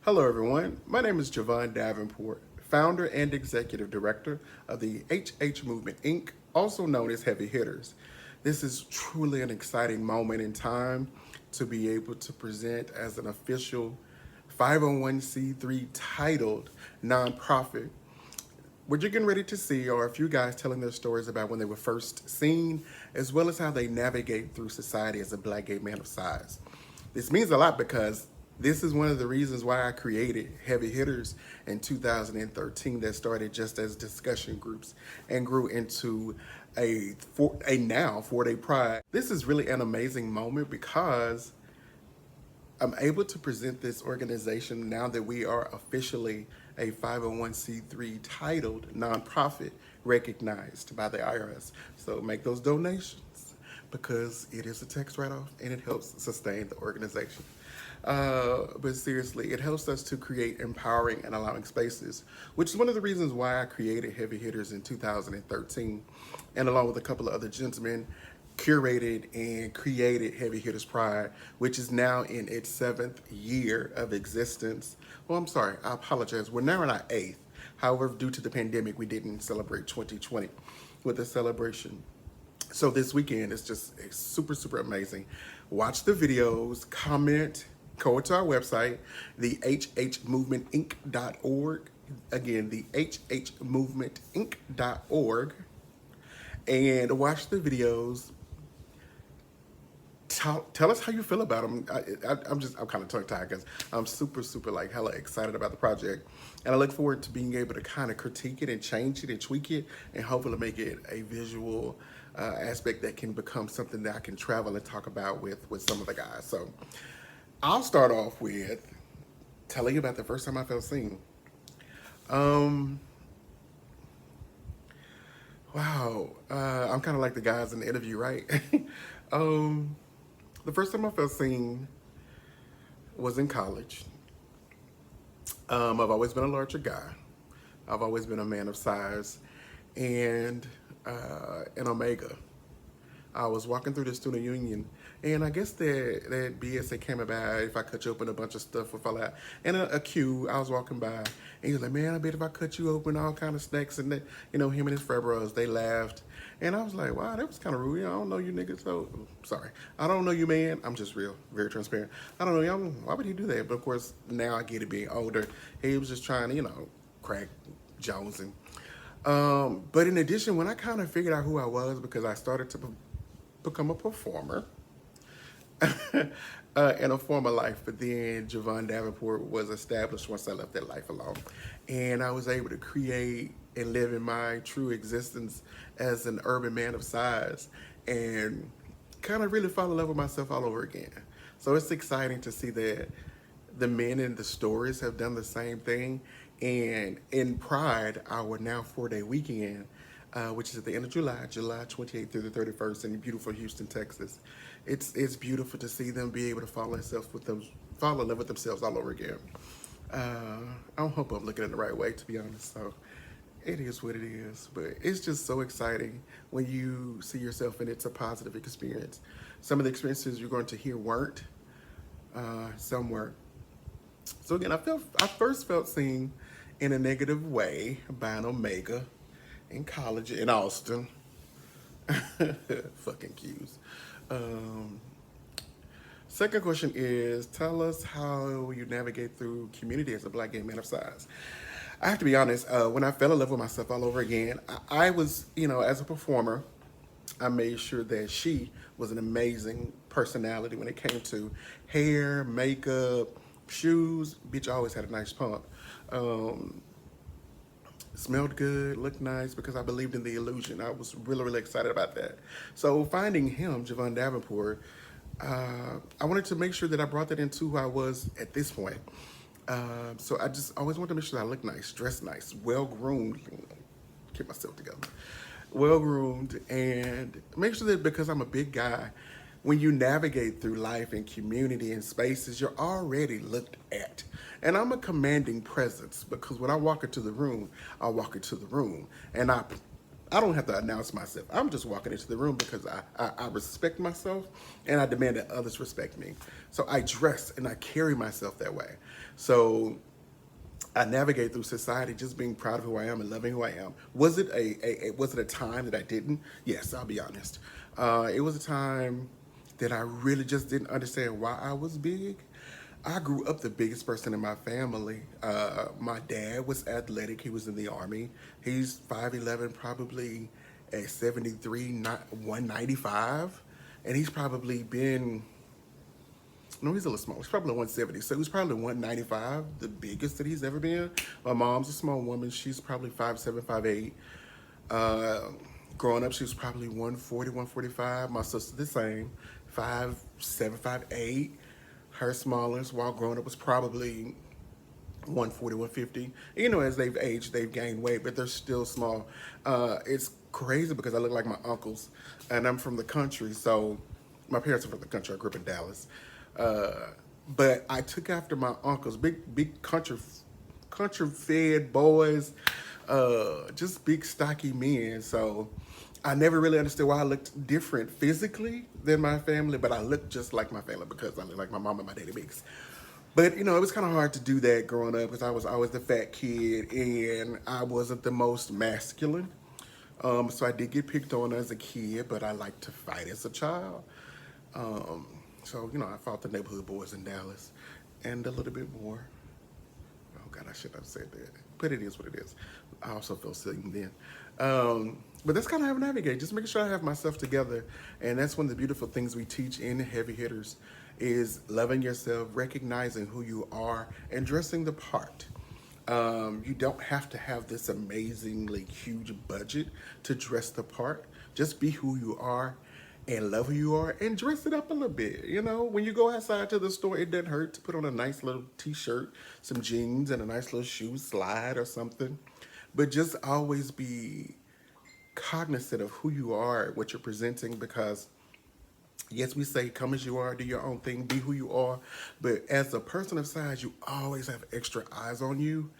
Hello, everyone. My name is Javon Davenport, founder and executive director of the HH Movement, Inc., also known as Heavy Hitters. This is truly an exciting moment in time to be able to present as an official 501c3 titled nonprofit. What you're getting ready to see are a few guys telling their stories about when they were first seen, as well as how they navigate through society as a Black gay man of size. This means a lot because this is one of the reasons why I created Heavy Hitters in 2013 that started just as discussion groups and grew into a now 4-day pride. This is really an amazing moment because I'm able to present this organization now that we are officially a 501c3 titled nonprofit recognized by the IRS. So make those donations because it is a tax write-off and it helps sustain the organization. But seriously, it helps us to create empowering and allowing spaces, which is one of the reasons why I created Heavy Hitters in 2013, and along with a couple of other gentlemen, curated and created Heavy Hitters Pride, which is now in its 7th year of existence. Well, I'm sorry, I apologize. We're now in our 8th. However, due to the pandemic, we didn't celebrate 2020 with a celebration. So this weekend is just super, super amazing. Watch the videos, comment, go to our website, the hhmovementinc.org. Again, the hhmovementinc.org. And watch the videos. Tell us how you feel about them. I'm kind of tongue-tied because I'm super, super like hella excited about the project. And I look forward to being able to kind of critique it and change it and tweak it and hopefully make it a visual aspect that can become something that I can travel and talk about with some of the guys. So I'll start off with telling you about the first time I felt seen. Wow, I'm kind of like the guys in the interview, right? The first time I felt seen was in college. I've always been a larger guy. I've always been a man of size, and an Omega. I was walking through the student union, and I guess that BS came about if I cut you open a bunch of stuff with all that. And a Q, I was walking by, and he was like, "Man, I bet if I cut you open all kind of snacks," and him and his frat bros, they laughed. And I was like, wow, that was kind of rude. I don't know you niggas, so sorry. I don't know you, man. I'm just real, very transparent. I don't know y'all. Why would he do that? But of course, now I get it being older. He was just trying to, crack Jones. But in addition, when I kind of figured out who I was, because I started to become a performer in a former life, but then Javon Davenport was established once I left that life alone. And I was able to create and live in my true existence as an urban man of size and kind of really fall in love with myself all over again. So it's exciting to see that the men in the stories have done the same thing. And in Pride, our now 4-day weekend, which is at the end of July 28th through the 31st in beautiful Houston, Texas. It's beautiful to see them be able to fall in love with themselves all over again. I don't hope I'm looking at it the right way, to be honest. So it is what it is, but it's just so exciting when you see yourself and it's a positive experience. Some of the experiences you're going to hear weren't, some were. So again, I first felt seen in a negative way by an Omega in college in Austin. Fucking cues. Second question is, tell us how you navigate through community as a Black gay man of size. I have to be honest, when I fell in love with myself all over again, I was, as a performer, I made sure that she was an amazing personality when it came to hair, makeup, shoes. Bitch always had a nice pump. Smelled good, looked nice, because I believed in the illusion. I was really, really excited about that. So finding him, Javon Davenport, I wanted to make sure that I brought that into who I was at this point. So I just always wanted to make sure that I looked nice, dressed nice, well-groomed, keep myself together, well-groomed, and make sure that because I'm a big guy, when you navigate through life and community and spaces, you're already looked at. And I'm a commanding presence because when I walk into the room, I walk into the room. And I I don't have to announce myself. I'm just walking into the room because I respect myself and I demand that others respect me. So I dress and I carry myself that way. So I navigate through society just being proud of who I am and loving who I am. Was it was it a time that I didn't? Yes, I'll be honest. It was a time that I really just didn't understand why I was big. I grew up the biggest person in my family. My dad was athletic. He was in the Army. He's 5'11", probably at 73, 195. And he's probably been, no, he's a little small. He's probably 170. So he's probably 195, the biggest that he's ever been. My mom's a small woman. She's probably 5'7", 5'8". Uh, Growing up, she was probably 140, 145. My sister the same, 5'7", 5'8". Her smallest, while growing up, was probably 140, 150. You know, as they've aged, they've gained weight, but they're still small. It's crazy because I look like my uncles, and I'm from the country. So my parents are from the country. I grew up in Dallas. Uh, but I took after my uncles, big country fed boys, just big stocky men. So I never really understood why I looked different physically than my family, but I looked just like my family because I look like my mom and my daddy mix. But you know, it was kind of hard to do that growing up because I was always the fat kid and I wasn't the most masculine. So I did get picked on as a kid, but I liked to fight as a child. Um, so you know, I fought the neighborhood boys in Dallas, and a little bit more. Oh God, I shouldn't have said that. But it is what it is. I also felt silly then. But that's kind of how I navigate. Just making sure I have myself together. And that's one of the beautiful things we teach in Heavy Hitters is loving yourself, recognizing who you are, and dressing the part. You don't have to have this amazingly huge budget to dress the part. Just be who you are and love who you are and dress it up a little bit. You know, when you go outside to the store, it doesn't hurt to put on a nice little t-shirt, some jeans, and a nice little shoe slide or something. But just always be cognizant of who you are, what you're presenting, because yes, we say come as you are, do your own thing, be who you are. But as a person of size, you always have extra eyes on you,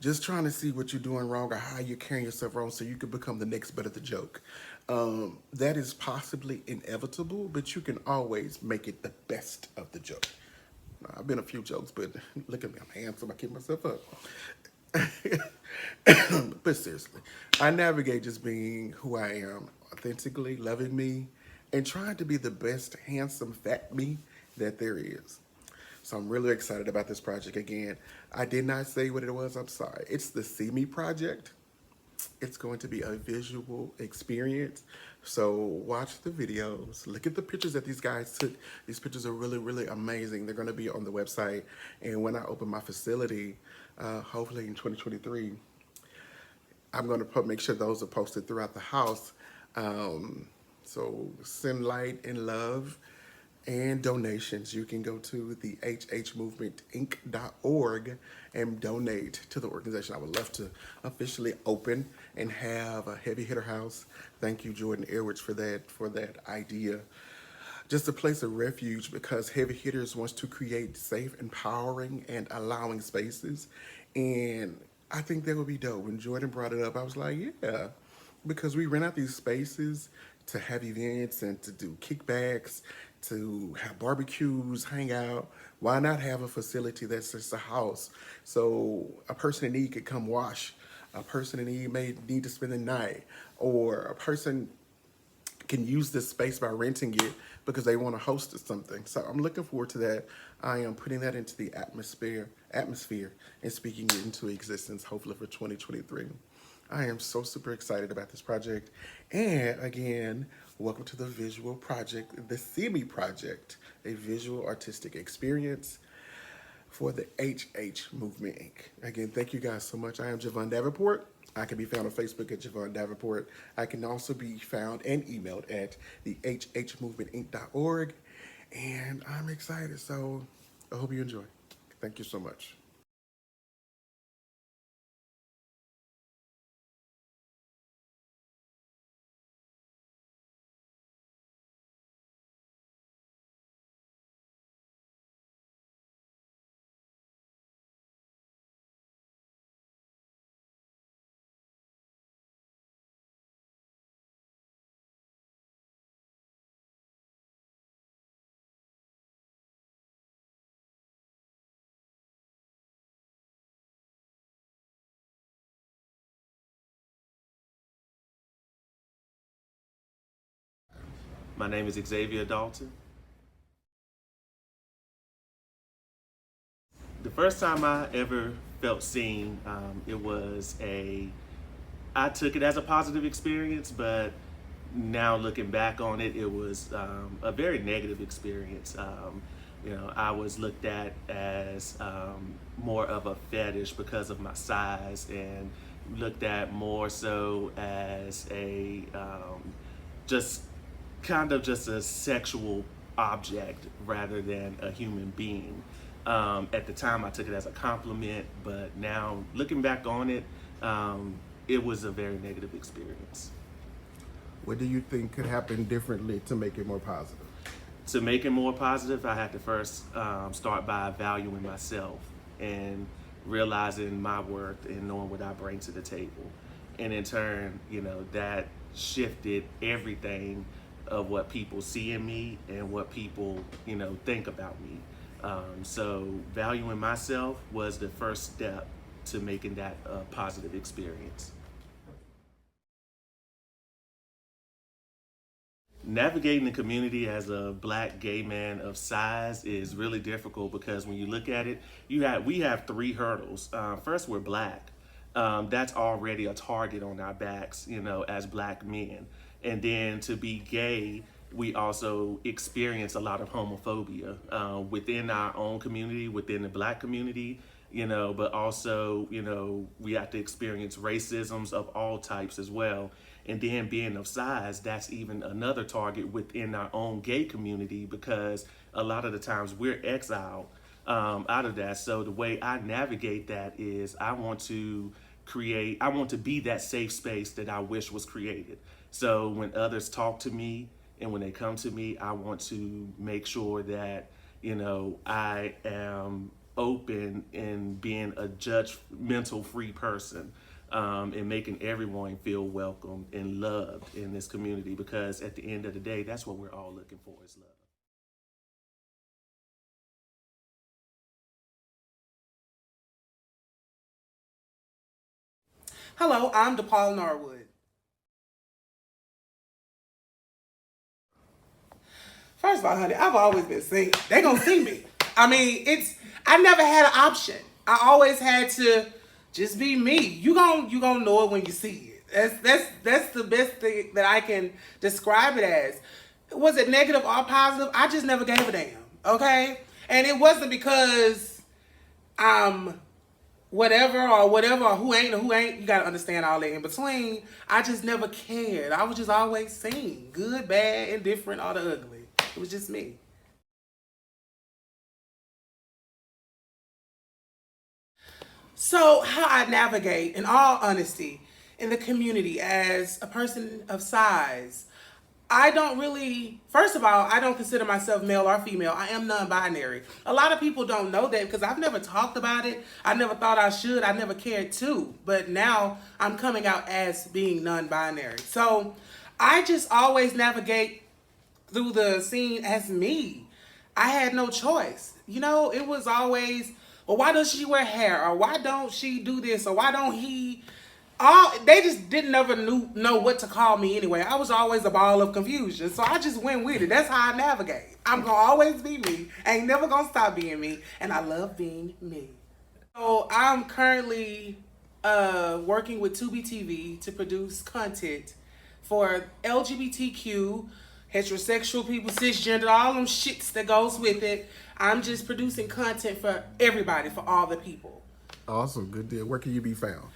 just trying to see what you're doing wrong or how you're carrying yourself wrong so you can become the next butt of the joke. That is possibly inevitable, but you can always make it the best of the joke. Now, I've been a few jokes, but look at me, I'm handsome, I keep myself up. But seriously, I navigate just being who I am, authentically loving me, and trying to be the best handsome fat me that there is. So I'm really excited about this project again. I did not say what it was, I'm sorry. It's the See Me project. It's going to be a visual experience. So watch the videos, look at the pictures that these guys took. These pictures are really, really amazing. They're going to be on the website. And when I open my facility, hopefully in 2023, I'm going to make sure those are posted throughout the house. So send light and love and donations. You can go to the hhmovementinc.org and donate to the organization. I would love to officially open and have a heavy hitter house. Thank you, Jordan Edwards, for that idea. Just a place of refuge because Heavy Hitters wants to create safe, empowering, and allowing spaces. And I think that would be dope. When Jordan brought it up, I was like, yeah, because we rent out these spaces to have events and to do kickbacks, to have barbecues, hang out. Why not have a facility that's just a house? So a person in need could come wash. A person in need may need to spend the night, or a person can use this space by renting it because they want to host something. So I'm looking forward to that. I am putting that into the atmosphere and speaking it into existence, hopefully for 2023. I am so super excited about this project. And again, welcome to the visual project, the See Me project, a visual artistic experience for the HH Movement Inc. Again, thank you guys so much. I am Javon Davenport. I can be found on Facebook at Javon Davenport. I can also be found and emailed at the hhmovementinc.org. And I'm excited, so I hope you enjoy. Thank you so much. My name is Xavier Dalton. The first time I ever felt seen, I took it as a positive experience, but now looking back on it, it was a very negative experience. I was looked at as more of a fetish because of my size, and looked at more so as a just just a sexual object rather than a human being. At the time, I took it as a compliment, but now looking back on it, it was a very negative experience. What do you think could happen differently to make it more positive? To make it more positive, I had to first start by valuing myself and realizing my worth and knowing what I bring to the table. And in turn, that shifted everything of what people see in me and what people, think about me. So valuing myself was the first step to making that a positive experience. Navigating the community as a Black gay man of size is really difficult because when you look at it, we have three hurdles. First, we're Black. That's already a target on our backs, as Black men. And then to be gay, we also experience a lot of homophobia within our own community, within the Black community, but also, we have to experience racisms of all types as well. And then being of size, that's even another target within our own gay community because a lot of the times we're exiled out of that. So the way I navigate that is I want to be that safe space that I wish was created. So when others talk to me and when they come to me, I want to make sure that, I am open and being a judgmental free person. And making everyone feel welcome and loved in this community because at the end of the day, that's what we're all looking for is love. Hello, I'm DePaul Norwood. First of all, honey, I've always been seen. They gonna see me. I never had an option. I always had to just be me. You gonna know it when you see it. That's the best thing that I can describe it as. Was it negative or positive? I just never gave a damn. Okay? And it wasn't because I'm whatever or who ain't, you gotta understand all that in between. I just never cared. I was just always seen. Good, bad, indifferent, or the ugly. It was just me. So how I navigate, in all honesty, in the community as a person of size, I don't really, first of all, I don't consider myself male or female. I am non-binary. A lot of people don't know that because I've never talked about it. I never thought I should. I never cared to. But now I'm coming out as being non-binary. So I just always navigate through the scene as me. I had no choice. It was always, well, why does she wear hair? Or why don't she do this? Or why don't he? They just didn't never know what to call me anyway. I was always a ball of confusion. So I just went with it. That's how I navigate. I'm going to always be me. I ain't never going to stop being me. And I love being me. So I'm currently working with Tubi TV to produce content for LGBTQ, heterosexual people, cisgender, all them shits that goes with it. I'm just producing content for everybody, for all the people. Awesome, good deal. Where can you be found?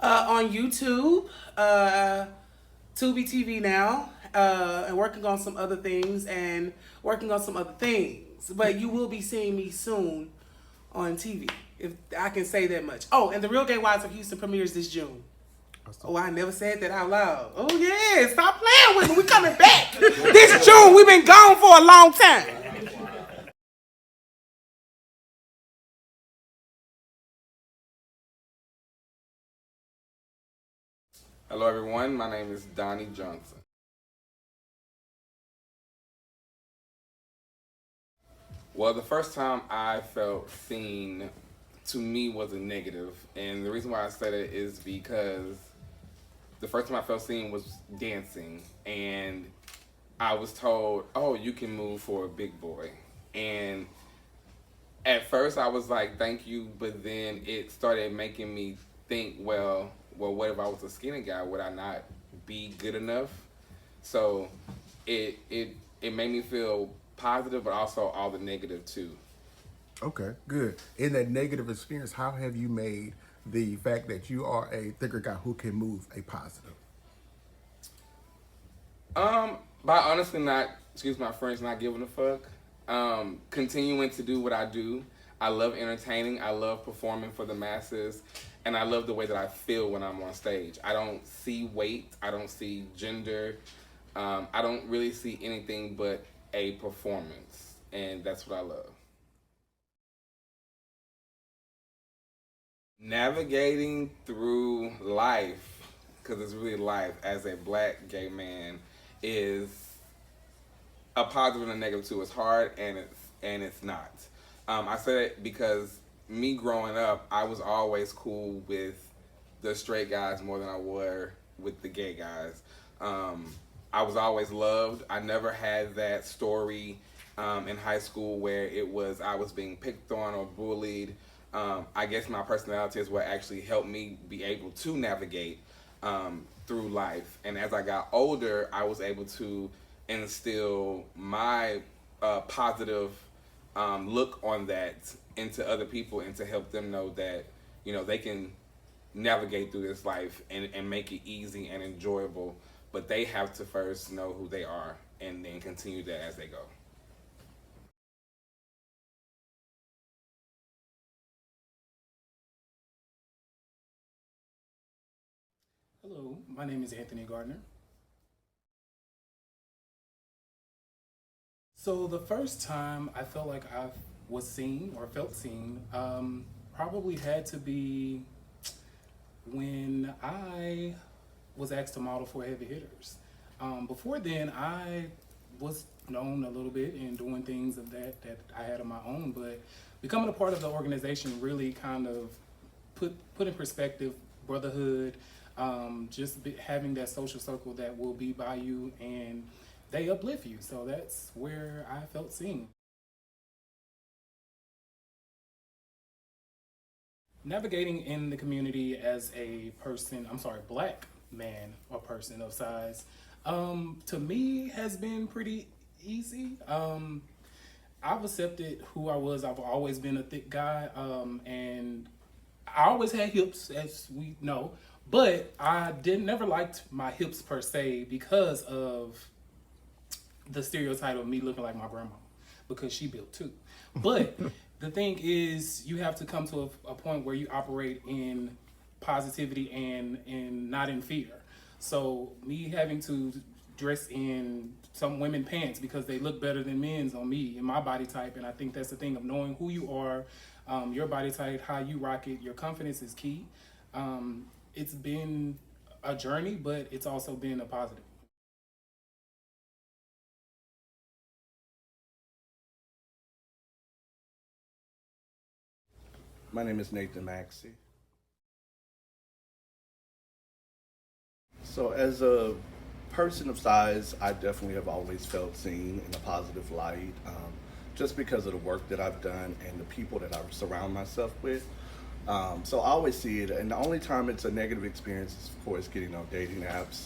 On YouTube, Tubi TV now, and working on some other things But you will be seeing me soon on TV, if I can say that much. Oh, and The Real Gay Wives of Houston premieres this June. Awesome. Oh, I never said that out loud. Oh yeah, stop playing with me. We coming back. This June, we've been gone for a long time. Hello everyone, my name is Donnie Johnson. Well, the first time I felt seen to me was a negative, and the reason why I said it is because the first time I felt seen was dancing, and I was told, oh, you can move for a big boy. And at first I was like, thank you, but then it started making me think, well, what if I was a skinny guy? Would I not be good enough? So it made me feel positive, but also all the negative too. Okay, good. In that negative experience, how have you made the fact that you are a thicker guy who can move a positive? By honestly not, excuse my French, not giving a fuck. Continuing to do what I do. I love entertaining. I love performing for the masses. And I love the way that I feel when I'm on stage. I don't see weight. I don't see gender. I don't really see anything but a performance. And that's what I love. Navigating through life, because it's really life, as a black gay man is a positive and a negative too. It's hard and it's not. I say that because me growing up, I was always cool with the straight guys more than I were with the gay guys. I was always loved. I never had that story in high school where it was I was being picked on or bullied. I guess my personality is what actually helped me be able to navigate through life. And as I got older, I was able to instill my positive look on that into other people and to help them know that, you know, they can navigate through this life and make it easy and enjoyable, but they have to first know who they are and then continue that as they go. Hello, my name is Anthony Gardner. So the first time I felt like I was seen or felt seen probably had to be when I was asked to model for Heavy Hitters. Before then, I was known a little bit and doing things of that I had on my own, but becoming a part of the organization really kind of put in perspective brotherhood, having that social circle that will be by you and they uplift you. So that's where I felt seen. Navigating in the community as a black man or person of size, to me has been pretty easy. I've accepted who I was. I've always been a thick guy, and I always had hips, as we know, but I never liked my hips per se because of the stereotype of me looking like my grandma, because she built too. But the thing is, you have to come to a point where you operate in positivity and not in fear. So me having to dress in some women pants because they look better than men's on me and my body type, and I think that's the thing of knowing who you are, your body type, how you rock it, your confidence is key. It's been a journey, but it's also been a positive. My name is Nathan Maxey. So as a person of size, I definitely have always felt seen in a positive light, just because of the work that I've done and the people that I surround myself with. So I always see it, and the only time it's a negative experience is, of course, getting on dating apps.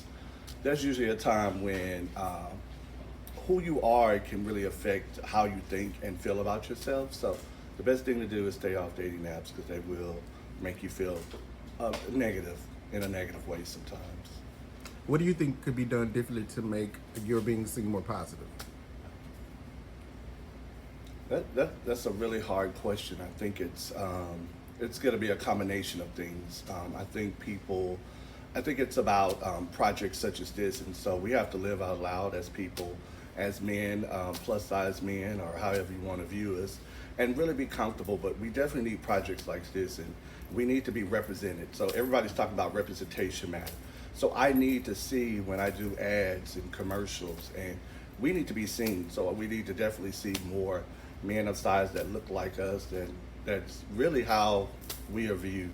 There's usually a time when who you are can really affect how you think and feel about yourself. So the best thing to do is stay off dating apps because they will make you feel negative in a negative way sometimes. What do you think could be done differently to make your being seen more positive? That's a really hard question. I think it's going to be a combination of things. I think it's about projects such as this, and so we have to live out loud as people, as men, plus size men, or however you want to view us, and really be comfortable. But we definitely need projects like this, and we need to be represented. So everybody's talking about representation matter. So I need to see when I do ads and commercials, and we need to be seen. So we need to definitely see more men of size that look like us, and that's really how we are viewed.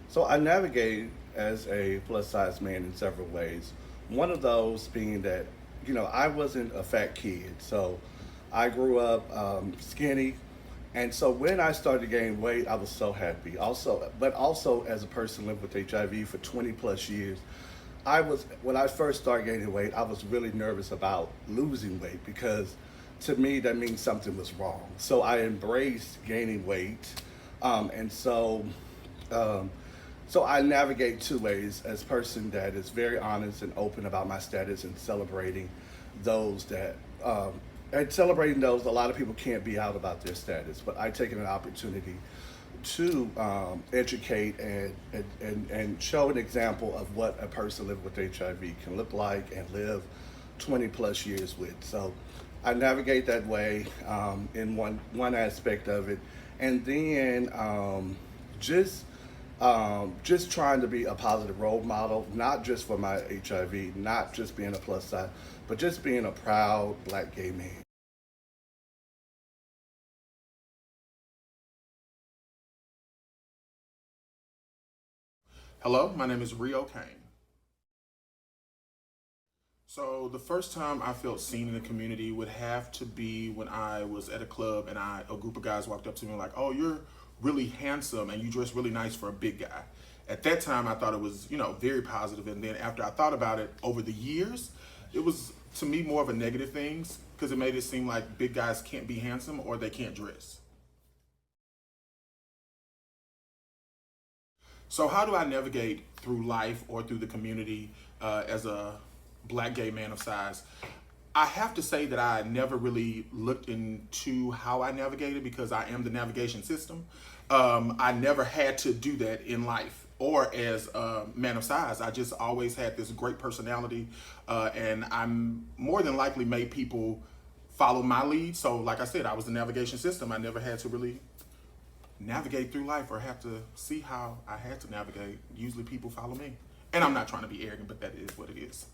So I navigate as a plus size man in several ways. One of those being that, I wasn't a fat kid. So I grew up skinny. And so when I started gaining weight, I was so happy. But also as a person living with HIV for 20 plus years, when I first started gaining weight, I was really nervous about losing weight because to me that means something was wrong. So I embraced gaining weight. So I navigate two ways as a person that is very honest and open about my status and celebrating those a lot of people can't be out about their status, but I take it an opportunity to educate and show an example of what a person living with HIV can look like and live 20 plus years with. So I navigate that way in one aspect of it, and then just trying to be a positive role model, not just for my HIV, not just being a plus size, but just being a proud Black gay man. Hello, my name is Rio Kane. So the first time I felt seen in the community would have to be when I was at a club and a group of guys walked up to me like, "Oh, you're really handsome and you dress really nice for a big guy." At that time, I thought it was, very positive. And then after I thought about it over the years, it was to me more of a negative thing because it made it seem like big guys can't be handsome or they can't dress. So how do I navigate through life or through the community as a Black gay man of size? I have to say that I never really looked into how I navigated because I am the navigation system. I never had to do that in life or as a man of size. I just always had this great personality and I'm more than likely made people follow my lead. So like I said, I was the navigation system. I never had to really navigate through life or have to see how I had to navigate. Usually people follow me. And I'm not trying to be arrogant, but that is what it is.